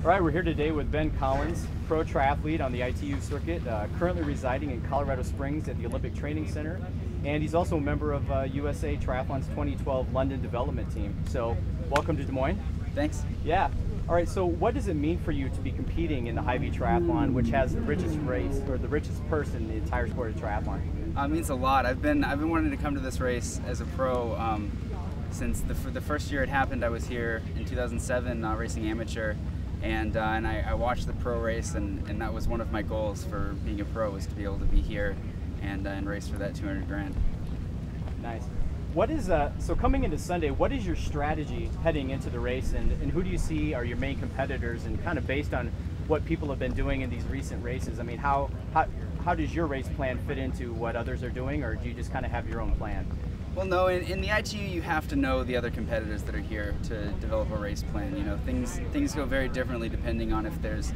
All right, we're here today with Ben Collins, pro triathlete on the ITU circuit, currently residing in Colorado Springs at the Olympic Training Center, and he's also a member of USA Triathlon's 2012 London development team. So, welcome to Des Moines. Thanks. Yeah. All right, so what does it mean for you to be competing in the Hy-Vee Triathlon, which has the richest race, or the richest purse in the entire sport of triathlon? It means a lot. I've been wanting to come to this race as a pro since the first year it happened. I was here in 2007 racing amateur, and I watched the pro race, and that was one of my goals for being a pro, was to be able to be here and race for that 200 grand. Nice. What is so coming into Sunday, what is your strategy heading into the race, and who do you see are your main competitors, and kind of based on what people have been doing in these recent races? I mean, how does your race plan fit into what others are doing, or do you just kind of have your own plan? Well, no, in the ITU you have to know the other competitors that are here to develop a race plan. You know, things go very differently depending on if there's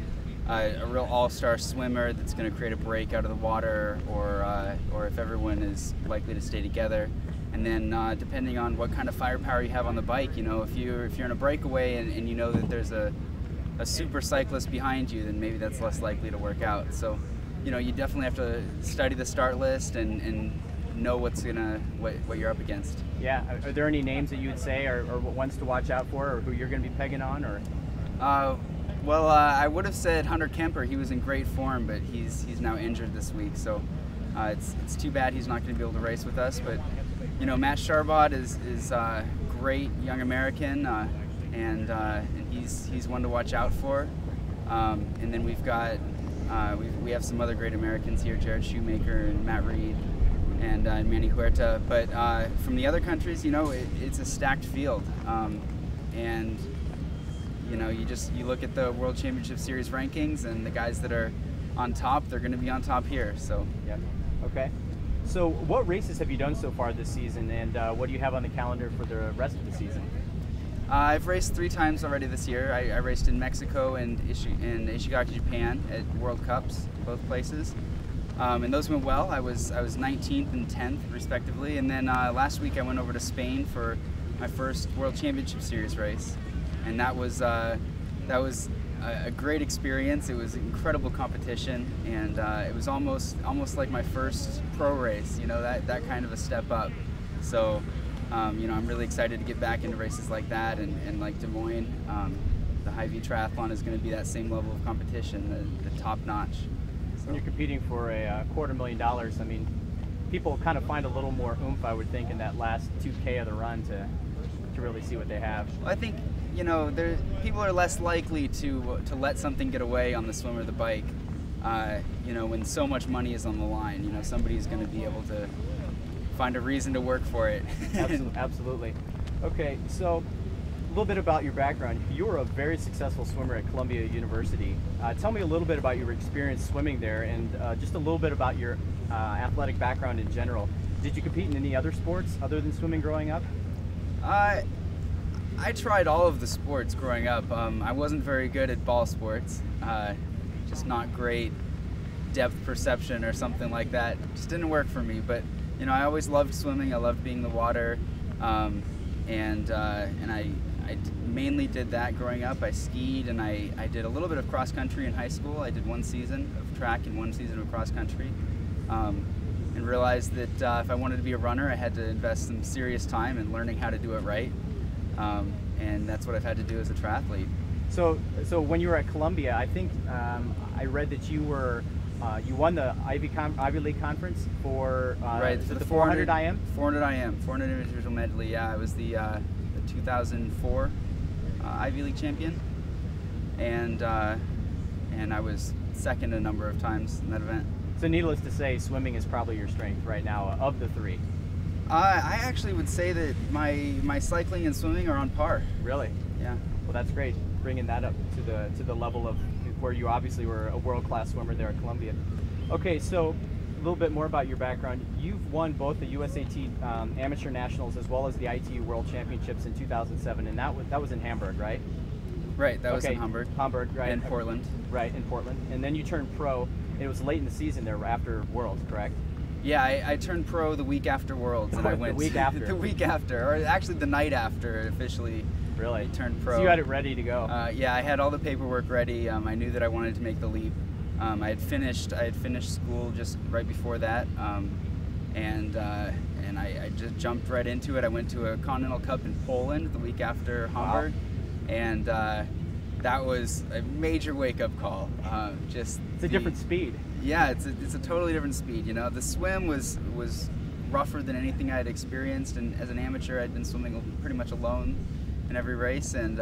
a real all-star swimmer that's going to create a break out of the water, or if everyone is likely to stay together. And then depending on what kind of firepower you have on the bike, you know, if you're in a breakaway and you know that there's a super cyclist behind you, then maybe that's less likely to work out. So, you know, you definitely have to study the start list and know what you're up against. Yeah. Are there any names that you would say are ones to watch out for, or who you're going to be pegging on, or? Well, I would have said Hunter Kemper. He was in great form, but he's now injured this week, so it's too bad he's not going to be able to race with us. But you know, Matt Charbot is a great young American, and he's one to watch out for. And then we've got we have some other great Americans here: Jared Shoemaker and Matt Reed and Manny Huerta. But from the other countries, you know, it's a stacked field, and you know, you look at the World Championship Series rankings, and the guys that are on top, they're going to be on top here. So yeah, okay. So what races have you done so far this season, and what do you have on the calendar for the rest of the season? I've raced 3 times already this year. I raced in Mexico and Ishigaki, Japan at World Cups, both places. And those went well. I was 19th and 10th respectively. And then last week I went over to Spain for my first World Championship Series race. And that was a great experience. It was incredible competition, and it was almost like my first pro race. You know, that kind of a step up. So, you know, I'm really excited to get back into races like that, and like Des Moines, the Hy-Vee Triathlon is going to be that same level of competition, the top notch. So. When you're competing for a $250,000, I mean, people kind of find a little more oomph, I would think, in that last 2K of the run to really see what they have. Well, I think, you know, people are less likely to let something get away on the swim or the bike. You know, when so much money is on the line, you know, somebody's going to be able to find a reason to work for it. Absolutely. Okay, so a little bit about your background. You were a very successful swimmer at Columbia University. Tell me a little bit about your experience swimming there, and just a little bit about your athletic background in general. Did you compete in any other sports other than swimming growing up? I tried all of the sports growing up. I wasn't very good at ball sports, just not great depth perception or something like that. Just didn't work for me. But you know, I always loved swimming. I loved being in the water, and I mainly did that growing up. I skied, and I did a little bit of cross country in high school. I did 1 season of track and 1 season of cross country. And realized that if I wanted to be a runner, I had to invest some serious time in learning how to do it right, and that's what I've had to do as a triathlete. So when you were at Columbia, I think I read that you won the Ivy League conference for right, the 400 IM? 400 IM, 400 individual medley. Yeah, I was the 2004 Ivy League champion, and I was second a number of times in that event. So needless to say, swimming is probably your strength right now of the 3. I actually would say that my cycling and swimming are on par. Really? Yeah. Well, that's great, bringing that up to the level of where you obviously were a world-class swimmer there at Columbia. Okay, so a little bit more about your background. You've won both the USAT Amateur Nationals as well as the ITU World Championships in 2007, and that was in Hamburg, right? Right, that was in Hamburg. Hamburg, right. And Portland. Right, in Portland. And then you turned pro. It was late in the season there after Worlds, correct? Yeah, I turned pro the week after Worlds, and I went the week after. The week after, or actually the night after it officially Really? I turned pro. So you had it ready to go. Yeah, I had all the paperwork ready. I knew that I wanted to make the leap. I had finished school just right before that, and I just jumped right into it. I went to a Continental Cup in Poland the week after Hamburg, and that was a major wake-up call. It's a different speed. Yeah, it's a totally different speed. You know, the swim was rougher than anything I had experienced, and as an amateur, I'd been swimming pretty much alone in every race, and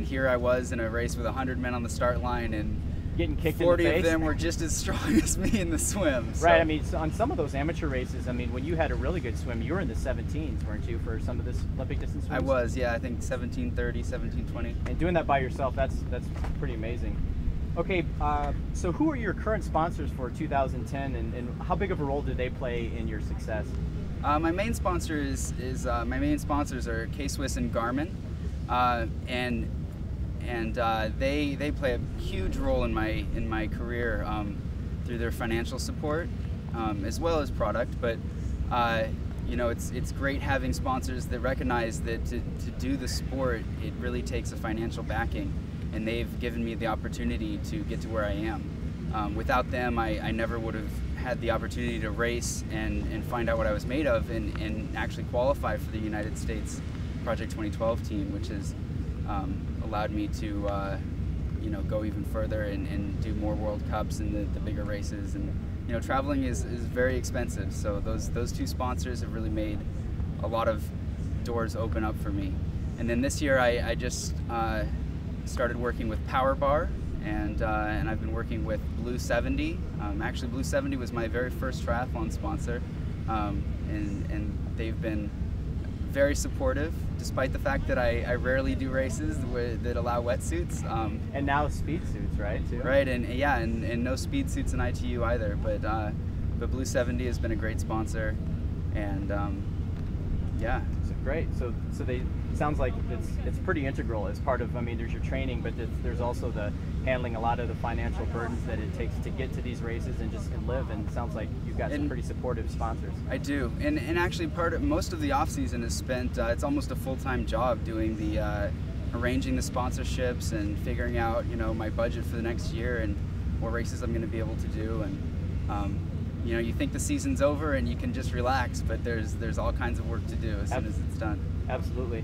here I was in a race with 100 men on the start line, and getting kicked 40 in the face. of them were just as strong as me in the swim. So. Right. I mean, so on some of those amateur races, I mean, when you had a really good swim, you were in the 17s, weren't you, for some of this Olympic distance swims? I was, yeah. I think 17:30, 17:20. And doing that by yourself, that's pretty amazing. Okay, so who are your current sponsors for 2010, and how big of a role do they play in your success? My main sponsor my main sponsors are K-Swiss and Garmin, and they play a huge role in my career through their financial support as well as product. But you know, it's great having sponsors that recognize that to do the sport, it really takes a financial backing, and they've given me the opportunity to get to where I am. Without them, I never would have had the opportunity to race and find out what I was made of, and actually qualify for the United States Project 2012 team, which has allowed me to you know, go even further and do more World Cups and the bigger races. And you know, traveling is very expensive, so those two sponsors have really made a lot of doors open up for me. And then this year I just started working with Power Bar, and I've been working with Blue 70. Actually, Blue 70 was my very first triathlon sponsor, and they've been very supportive, despite the fact that I rarely do races that allow wetsuits. And now speed suits, right? Too. Right, and yeah, and no speed suits in ITU either. But Blue 70 has been a great sponsor, and yeah. So great. So they sounds like it's pretty integral as part of. I mean, there's your training, but there's also the handling a lot of the financial burdens that it takes to get to these races and just live. And it sounds like you've got some pretty supportive sponsors. I do, and actually most of the off season is spent. It's almost a full-time job doing the arranging the sponsorships and figuring out, you know, my budget for the next year and what races I'm going to be able to do. And you know, you think the season's over and you can just relax, but there's all kinds of work to do as soon as it's done. Absolutely.